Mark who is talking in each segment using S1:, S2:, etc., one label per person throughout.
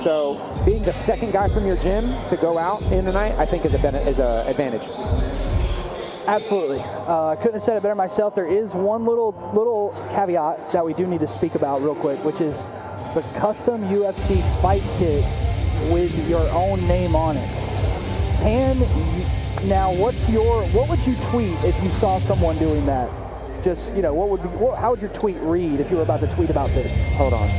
S1: So being the second guy from your gym to go out in the night, I think is an advantage.
S2: Absolutely. I couldn't have said it better myself. There is one little caveat that we do need to speak about real quick, which is the custom UFC fight kit with your own name on it. Now, what would you tweet if you saw someone doing that? Just, how would your tweet read if you were about to tweet about this?
S1: Hold on.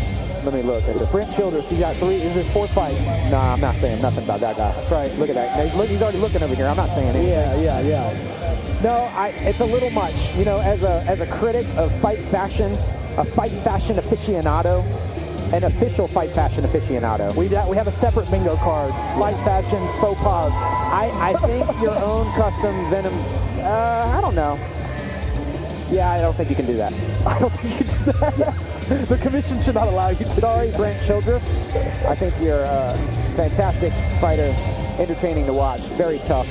S1: Let me look at this.
S2: Brent Childress, he's got 3. Is his 4th fight?
S1: No, I'm not saying nothing about that guy.
S2: That's right.
S1: Look at that. He's already looking over here. I'm not saying anything.
S2: Yeah.
S1: No, it's a little much. As a critic of fight fashion, a fight fashion aficionado, an official fight fashion aficionado.
S2: We have a separate bingo card. Fight fashion faux pas.
S1: I think your own custom Venom. I don't know. Yeah, I don't think you can do that.
S2: I don't think you can do that. The commission should not allow you to.
S1: Sorry, Brent Childress. I think you're a fantastic fighter, entertaining to watch, very tough,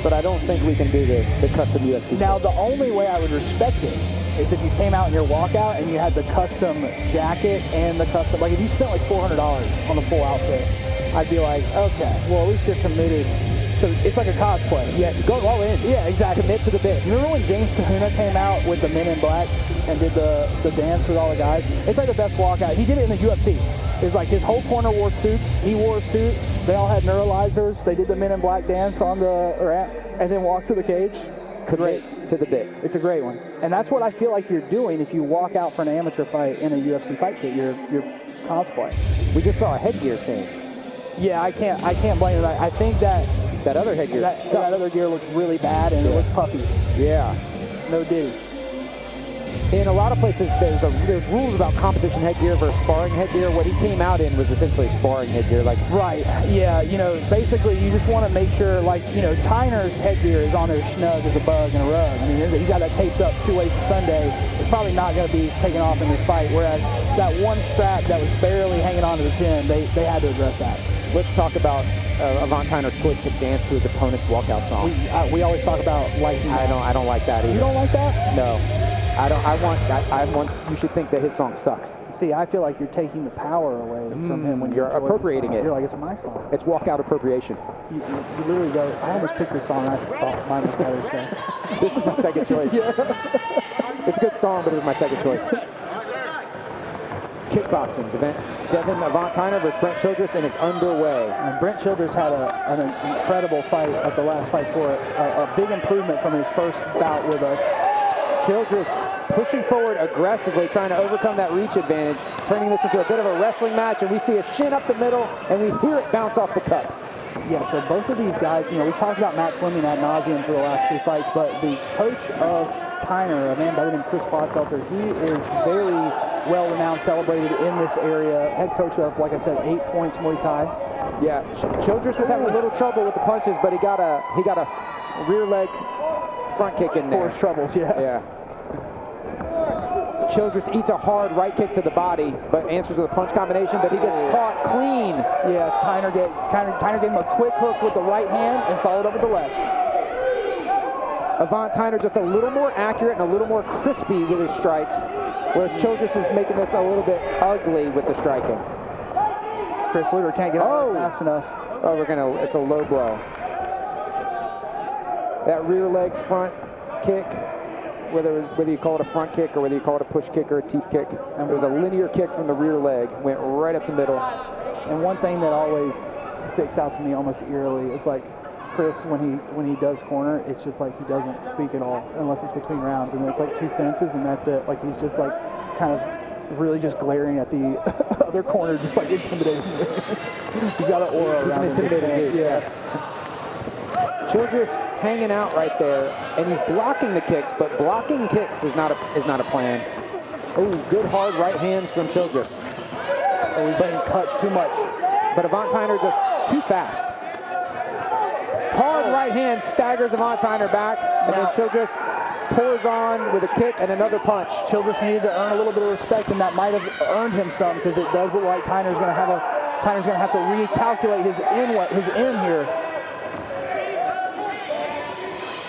S1: but I don't think we can do the custom UFC.
S2: Now, the only way I would respect it is if you came out in your walkout and you had the custom jacket and the custom, like if you spent like $400 on the full outfit, I'd be like, okay, well, at least you're committed. So it's like a cosplay.
S1: Yeah, go all in.
S2: Yeah, exactly.
S1: Commit to the bit.
S2: You remember when James Kahuna came out with the Men in Black and did the dance with all the guys? It's like the best walkout. He did it in the UFC. It's like his whole corner wore suits. He wore a suit. They all had neuralizers. They did the Men in Black dance and then walked to the cage.
S1: Commit to the bit.
S2: It's a great one. And that's what I feel like you're doing if you walk out for an amateur fight in a UFC fight kit. You're cosplaying.
S1: We just saw a headgear change.
S2: Yeah, I can't blame it. I think that
S1: other headgear.
S2: That other gear looks really bad and it looks puffy.
S1: Yeah.
S2: No diddy.
S1: In a lot of places, there's rules about competition headgear versus sparring headgear. What he came out in was essentially sparring headgear.
S2: Right. Yeah. Basically, you just want to make sure, Tyner's headgear is on there snug as a bug and a rug. I mean, he's got that taped up 2 ways to Sunday. It's probably not going to be taken off in this fight. Whereas that one strap that was barely hanging onto the chin, they had to address that.
S1: Let's talk about Avant-Tyner's split kick dance to his opponent's walkout song.
S2: We always talk about liking.
S1: I don't like that either.
S2: You don't like that?
S1: No. I want. You should think that his song sucks.
S2: See, I feel like you're taking the power away from him when
S1: you're appropriating it.
S2: You're like, it's my song.
S1: It's walkout appropriation.
S2: You literally go. I almost picked this song. I thought mine was better. So
S1: this is my second choice.
S2: Yeah.
S1: It's a good song, but it was my second choice. Kickboxing. Devyn Avant-Tyner versus Brent Childress, and it's underway.
S2: And Brent Childress had an incredible fight at the last Fight for It. A big improvement from his first bout with us.
S1: Childress pushing forward aggressively, trying to overcome that reach advantage, turning this into a bit of a wrestling match, and we see a shin up the middle, and we hear it bounce off the cup.
S2: Yeah, so both of these guys, we've talked about Matt Fleming ad nauseum for the last 2 fights, but the coach of Tyner, a man by the name of Chris Clodfelter, he is very well-renowned, celebrated in this area, head coach of, like I said, 8 Points Muay Thai.
S1: Yeah, Childress was having a little trouble with the punches, but he got a rear leg front kick in there.
S2: Forced troubles, yeah.
S1: Childress eats a hard right kick to the body, but answers with a punch combination, but he gets caught clean.
S2: Yeah, Tyner gave him a quick hook with the right hand and followed up with the left.
S1: Avant-Tyner just a little more accurate and a little more crispy with his strikes, whereas Childress is making this a little bit ugly with the striking.
S2: Chris Luter can't get out fast enough.
S1: Oh, it's a low blow. That rear leg front kick, whether you call it a front kick or whether you call it a push kick or a teep kick, it was a linear kick from the rear leg, went right up the middle.
S2: And one thing that always sticks out to me almost eerily is like Chris, when he does corner, it's just like he doesn't speak at all unless it's between rounds, and it's like 2 sentences and that's it. Like he's just like kind of really just glaring at the other corner, just like intimidating. He's got an aura.
S1: He's an intimidating dude.
S2: Yeah.
S1: Childress hanging out right there, and he's blocking the kicks, but blocking kicks is not a plan. Oh, good hard right hands from Childress.
S2: Oh, he's letting touch too much.
S1: But Avant-Tyner just too fast. Hard right hand staggers Avant-Tyner back, and then Childress pours on with a kick and another punch.
S2: Childress needed to earn a little bit of respect, and that might have earned him some, because it does look like Tyner's going to have to recalculate his in here.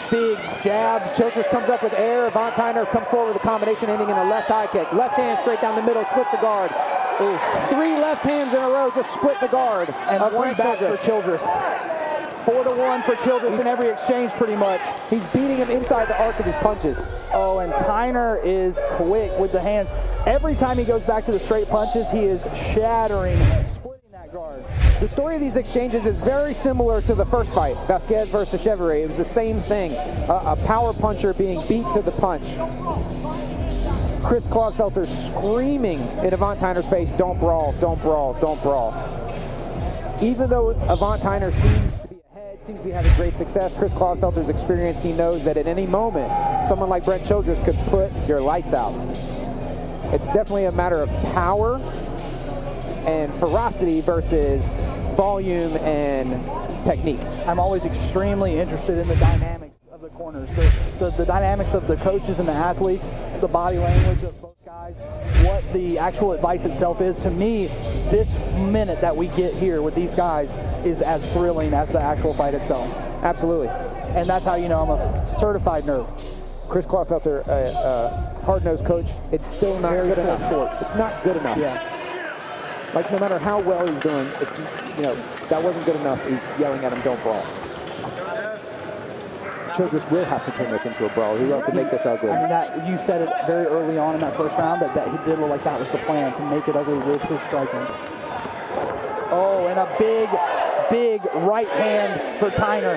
S2: Big jab.
S1: Childress comes up with air. Avant-Tyner comes forward with a combination ending in a left high kick. Left hand straight down the middle, splits the guard. Ooh. 3 left hands in a row just split the guard.
S2: And one back for Childress. 4-1 for Childress in every exchange pretty much.
S1: He's beating him inside the arc of his punches.
S2: Oh, and Tyner is quick with the hands. Every time he goes back to the straight punches, he is shattering, splitting that guard.
S1: The story of these exchanges is very similar to the first fight, Vasquez versus Chevrolet. It was the same thing, a power puncher being beat to the punch. Chris Clausfelter screaming in Avant-Tyner's face, "Don't brawl, don't brawl, don't brawl." Even though Avant-Tyner seems to be ahead, seems to be having great success, Chris Clausfelter's experienced. He knows that at any moment, someone like Brent Childress could put your lights out. It's definitely a matter of power and ferocity versus volume and technique.
S2: I'm always extremely interested in the dynamics of the corners, the dynamics of the coaches and the athletes, the body language of both guys, what the actual advice itself is. To me, this minute that we get here with these guys is as thrilling as the actual fight itself.
S1: Absolutely.
S2: And that's how you know I'm a certified nerd.
S1: Chris Clausfelter, hard-nosed coach, it's still not good enough. It's not good enough.
S2: Yeah.
S1: Like, no matter how well he's doing, it's, you know, that wasn't good enough. He's yelling at him, "Don't brawl." Childress will have to turn this into a brawl. He will have to make this ugly.
S2: I mean, that you said it very early on in that first round that he did look like that was the plan, to make it ugly with his striking. Oh, and a big, big right hand for Tyner.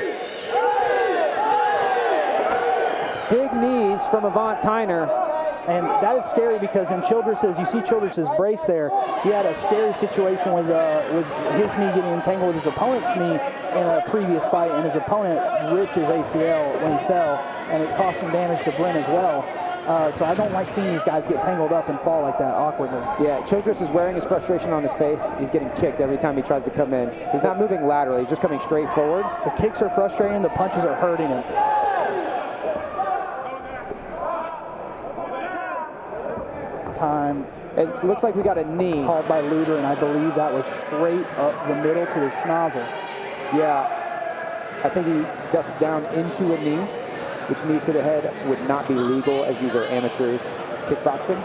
S1: Big knees from Avant-Tyner.
S2: And that is scary because in Childress's, you see Childress's brace there. He had a scary situation with his knee getting entangled with his opponent's knee in a previous fight, and his opponent ripped his ACL when he fell, and it caused some damage to Brent as well. So I don't like seeing these guys get tangled up and fall like that awkwardly.
S1: Yeah, Childress is wearing his frustration on his face. He's getting kicked every time he tries to come in. He's not moving laterally. He's just coming straight forward.
S2: The kicks are frustrating. The punches are hurting him. Time.
S1: It looks like we got a knee
S2: called by Luder, and I believe that was straight up the middle to the schnozzle.
S1: Yeah, I think he ducked down into a knee, which knees to the head would not be legal, as these are amateurs kickboxing.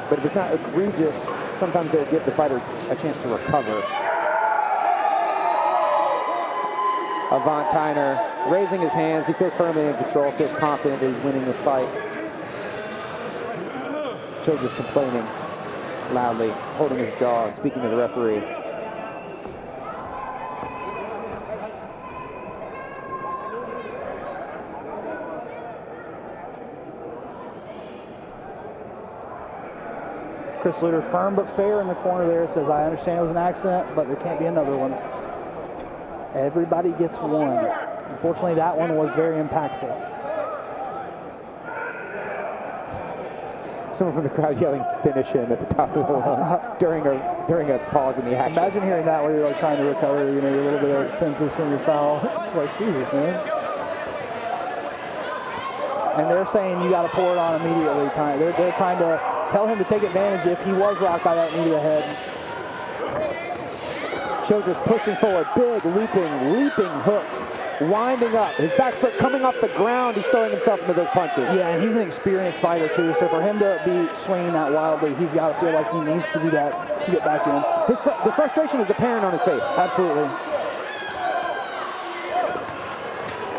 S1: But if it's not egregious, sometimes they'll give the fighter a chance to recover. Avant-Tyner raising his hands. He feels firmly in control, feels confident that he's winning this fight. Childress complaining loudly, holding his jaw and speaking to the referee.
S2: Chris Luder, firm but fair in the corner there, says, "I understand it was an accident, but there can't be another one." Everybody gets one. Unfortunately, that one was very impactful.
S1: Someone from the crowd yelling, "Finish him" at the top of the lungs during a pause in the action.
S2: Imagine hearing that where you're like trying to recover, you know, your little bit of senses from your foul. It's like, Jesus, man. And they're saying you got to pour it on immediately. They're trying to tell him to take advantage if he was rocked by that knee to the head.
S1: Childress pushing forward, big leaping hooks, winding up. His back foot coming off the ground. He's throwing himself into those punches.
S2: Yeah, and he's an experienced fighter too. So for him to be swinging that wildly, he's got to feel like he needs to do that to get back in.
S1: The frustration is apparent on his face.
S2: Absolutely.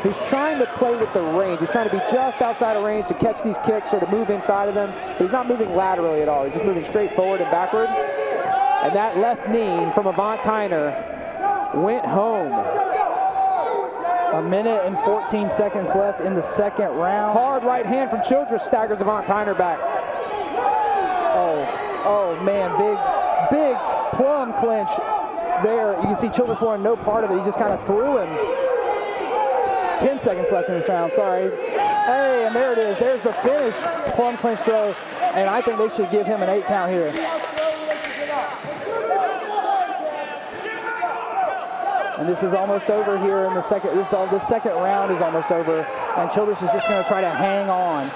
S1: He's trying to play with the range. He's trying to be just outside of range to catch these kicks or to move inside of them. But he's not moving laterally at all. He's just moving straight forward and backward. And that left knee from Avant-Tyner went home.
S2: 1 minute and 14 seconds left in the second round.
S1: Hard right hand from Childress staggers Avant-Tyner back.
S2: Oh man, big plum clinch there. You can see Childress wanted no part of it. He just kind of threw him. 10 seconds left in this round, sorry. Hey, and there it is. There's the finish, plum clinch throw. And I think they should give him an 8 count here. And this is almost over here in the second. This second round is almost over, and Childress is just going to try to hang on.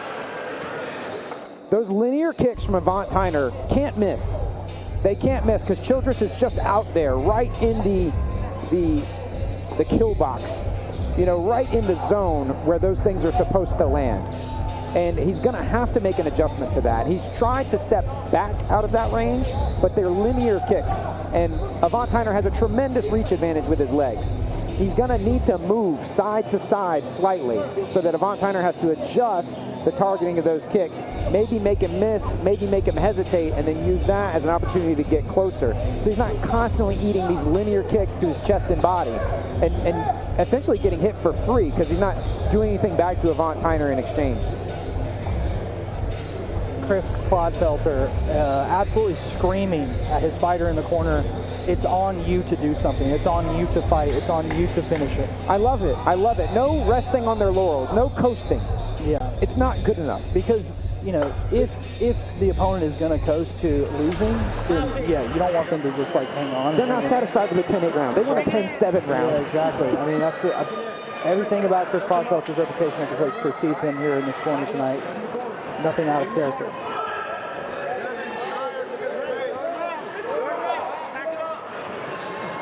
S1: Those linear kicks from Avant-Tyner can't miss. They can't miss because Childress is just out there, right in the kill box. You know, right in the zone where those things are supposed to land. and he's going to have to make an adjustment to that. He's tried to step back out of that range, but they're linear kicks, and Avant-Tyner has a tremendous reach advantage with his legs. He's going to need to move side to side slightly so that Avant-Tyner has to adjust the targeting of those kicks, maybe make him miss, maybe make him hesitate, and then use that as an opportunity to get closer. So he's not constantly eating these linear kicks to his chest and body and essentially getting hit for free because he's not doing anything back to Avant-Tyner in exchange.
S2: Chris Clodfelter absolutely screaming at his fighter in the corner, it's on you to do something. It's on you to fight. It's on you to finish it.
S1: I love it. I love it. No resting on their laurels. No coasting.
S2: Yeah.
S1: It's not good enough.
S2: Because, you know, if the opponent is going to coast to losing, then, yeah, you don't want them to just, like, hang on.
S1: They're not satisfied with a 10-8 round. They want a 10-7 round.
S2: Yeah, exactly. I mean, that's everything about Chris Clodfelter's reputation as a coach precedes him here in this corner tonight. Nothing out of character.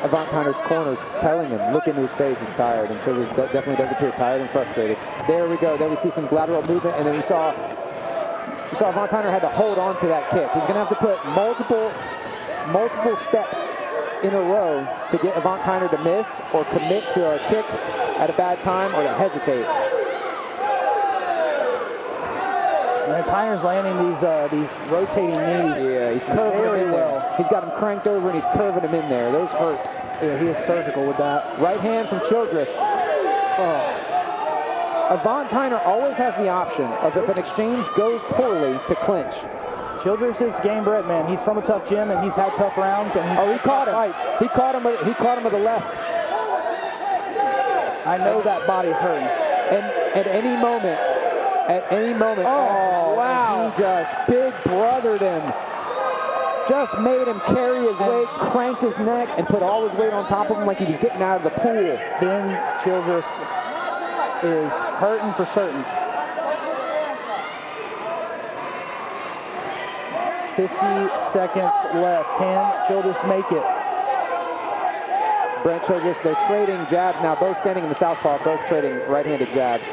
S1: Avant-Tyner's corner telling him, look into his face, he's tired. And Childress definitely does appear tired and frustrated. There we go. Then we see some lateral movement, and then we saw Avant-Tyner had to hold on to that kick. He's going to have to put multiple steps in a row to get Avant-Tyner to miss or commit to a kick at a bad time or to hesitate.
S2: And Tyner's landing these rotating knees.
S1: Yeah, he's curving him in there. He's got him cranked over and he's curving him in there. Those hurt.
S2: Yeah, he is surgical with that.
S1: Right hand from Childress. Oh. Avant-Tyner always has the option of, if an exchange goes poorly, to clinch.
S2: Childress is game bred, man. He's from a tough gym and he's had tough rounds and
S1: he caught him. Fights. He caught him with the left.
S2: I know that body's hurting.
S1: And at any moment, oh wow, he just big brothered him. Just made him carry his weight, cranked his neck, and put all his weight on top of him like he was getting out of the pool.
S2: Then Childress is hurting for certain. 50 seconds left. Can Childress make it?
S1: Brent Childress, they're trading jabs now, both standing in the southpaw, both trading right-handed jabs.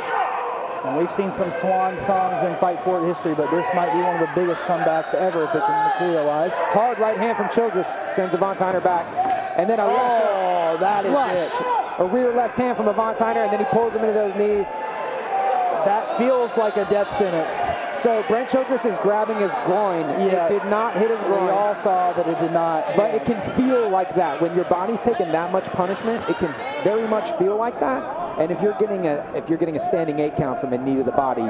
S2: And we've seen some swan songs in Fight For It history, but this might be one of the biggest comebacks ever if it can materialize.
S1: Hard right hand from Childress sends Avant-Tyner back. And then
S2: that is it.
S1: A rear left hand from Avant-Tyner, and then he pulls him into those knees.
S2: That feels like a death sentence.
S1: So Brent Childress is grabbing his groin.
S2: Yeah.
S1: It did not hit his groin.
S2: We all saw that it did not.
S1: But it can feel like that. When your body's taking that much punishment, it can very much feel like that. And if you're getting a standing 8 count from a knee to the body,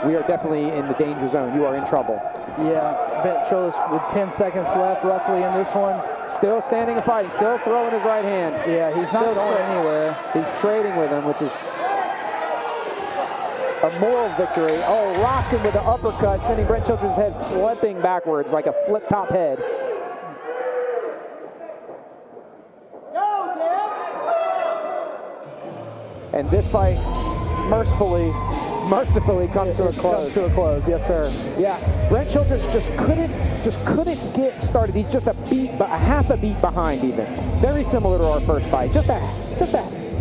S1: we are definitely in the danger zone. You are in trouble.
S2: Yeah, Brent Childress with 10 seconds left roughly in this one.
S1: Still standing and fighting, still throwing his right hand.
S2: Yeah, he's not going anywhere.
S1: He's trading with him, which is a moral victory. Oh, rocked him with an uppercut, sending Brent Childress' head flipping backwards like a flip-top head. And this fight mercifully comes to a close.
S2: Yes, sir.
S1: Yeah, Brent Childress just couldn't get started. He's just a half a beat behind even. Very similar to our first fight. Just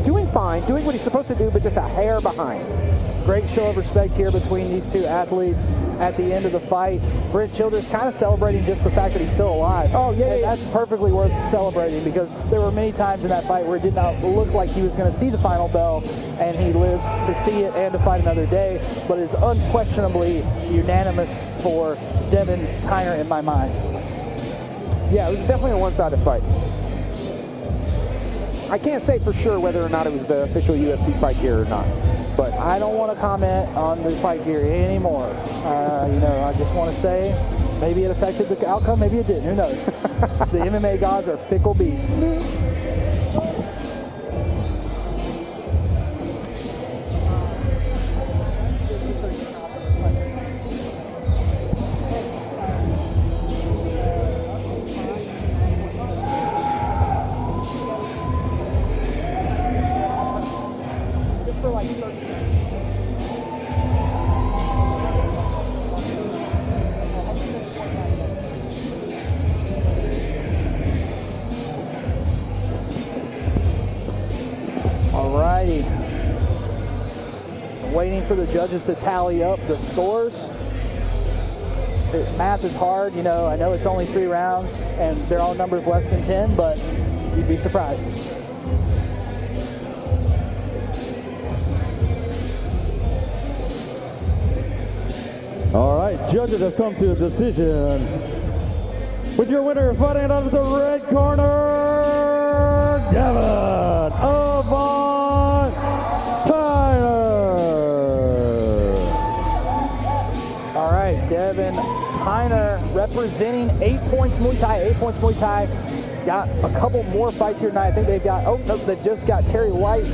S1: doing fine, doing what he's supposed to do, but just a hair behind.
S2: Great show of respect here between these two athletes at the end of the fight. Brent Childress kind of celebrating just the fact that he's still alive.
S1: Oh, yeah, yeah.
S2: That's perfectly worth celebrating because there were many times in that fight where it did not look like he was going to see the final bell, and he lives to see it and to fight another day, but it's unquestionably unanimous for Devyn Tyner in my mind.
S1: Yeah, it was definitely a one-sided fight. I can't say for sure whether or not it was the official UFC fight gear or not. But
S2: I don't want to comment on the fight gear anymore. I just want to say maybe it affected the outcome, maybe it didn't. Who knows? The MMA gods are fickle beasts. waiting for the judges to tally up the scores. Math is hard, you know. I know it's only 3 rounds, and they're all numbers less than 10, but you'd be surprised.
S3: All right, judges have come to a decision. With your winner fighting out of the red corner, Devyn Avant-Tyner.
S2: All right, Devyn Tyner representing 8 points Muay Thai. 8 points Muay Thai. Got a couple more fights here tonight. I think they've got, oh, no, they just got Terry White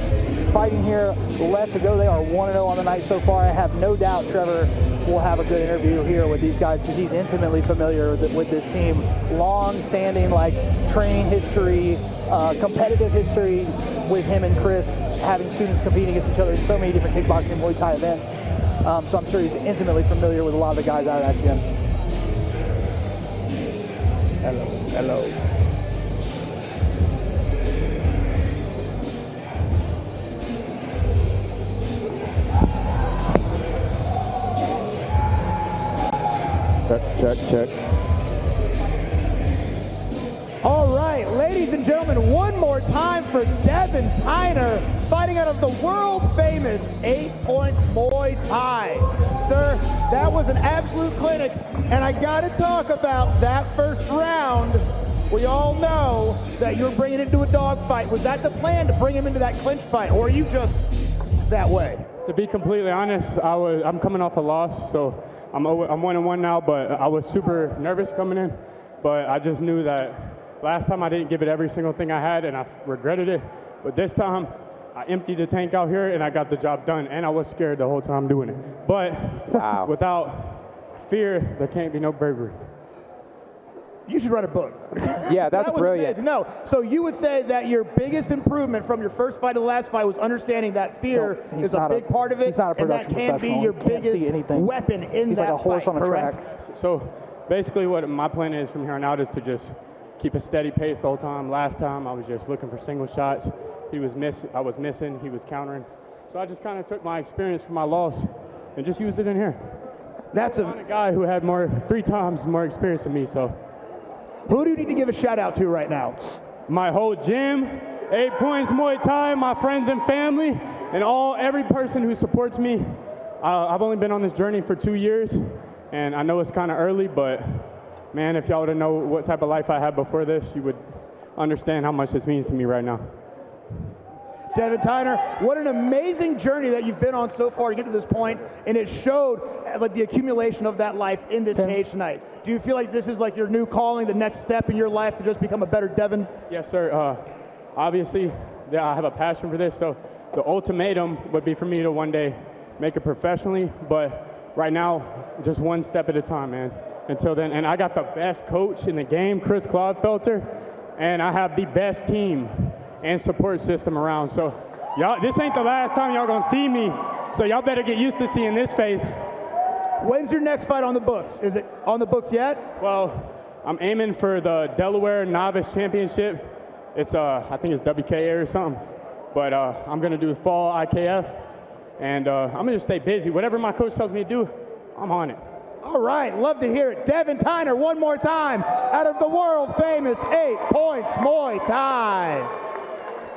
S2: fighting here left to go. They are 1-0 on the night so far. I have no doubt Trevor will have a good interview here with these guys because he's intimately familiar with this team. Long-standing, like, training history, competitive history with him and Chris, having students competing against each other in so many different kickboxing Muay Thai events. So I'm sure he's intimately familiar with a lot of the guys out of that gym.
S1: Hello.
S3: Check.
S4: All right, ladies and gentlemen, one more time for Devyn Tyner, fighting out of the world-famous 8 Points Muay Thai. Sir, that was an absolute clinic, and I gotta talk about that first round. We all know that you're bringing it into a dogfight. Was that the plan, to bring him into that clinch fight, or are you just that way?
S5: To be completely honest, I'm coming off a loss, so I'm 1-1 now, but I was super nervous coming in. But I just knew that last time I didn't give it every single thing I had, and I regretted it. But this time, I emptied the tank out here, and I got the job done. And I was scared the whole time doing it. But
S1: Wow.
S5: without fear, there can't be no bravery.
S4: You should write a book.
S1: Yeah, that's
S4: That was
S1: brilliant.
S4: amazing. No, so you would say that your biggest improvement from your first fight to the last fight was understanding that fear
S2: He's
S4: is a
S2: not
S4: big part of it,
S2: He's not a
S4: and that
S2: production
S4: can be
S2: professional.
S4: your
S2: He can't see
S4: biggest
S2: anything.
S4: weapon in
S2: He's
S4: that
S2: like a horse
S4: fight,
S2: on a
S4: correct?
S2: track.
S5: So basically what my plan is from here on out is to just keep a steady pace the whole time. Last time I was just looking for single shots. I was missing, he was countering. So I just kind of took my experience from my loss and just used it in here.
S4: That's
S5: I'm a guy who had 3 times more experience than me, so.
S4: Who do you need to give a shout out to right now?
S5: My whole gym, 8 Points Muay Thai, my friends and family, and every person who supports me. I've only been on this journey for 2 years, and I know it's kind of early, but man, if y'all would have known what type of life I had before this, you would understand how much this means to me right now.
S4: Devyn Tyner, what an amazing journey that you've been on so far to get to this point, and it showed like the accumulation of that life in this cage tonight. Do you feel like this is like your new calling, the next step in your life to just become a better Devyn?
S5: Yes, sir. Obviously, I have a passion for this, so the ultimatum would be for me to one day make it professionally, but right now, just one step at a time, man. Until then, and I got the best coach in the game, Chris Clodfelter, and I have the best team and support system around. So y'all, this ain't the last time y'all gonna see me, so y'all better get used to seeing this face.
S4: When's your next fight on the books? Is it on the books yet?
S5: Well, I'm aiming for the Delaware Novice Championship. It's I think it's WKA or something, but I'm gonna do fall IKF, and I'm gonna just stay busy. Whatever my coach tells me to do, I'm on it.
S4: All right, love to hear it. Devyn Tyner, one more time, out of the world famous 8 Points Muay Thai.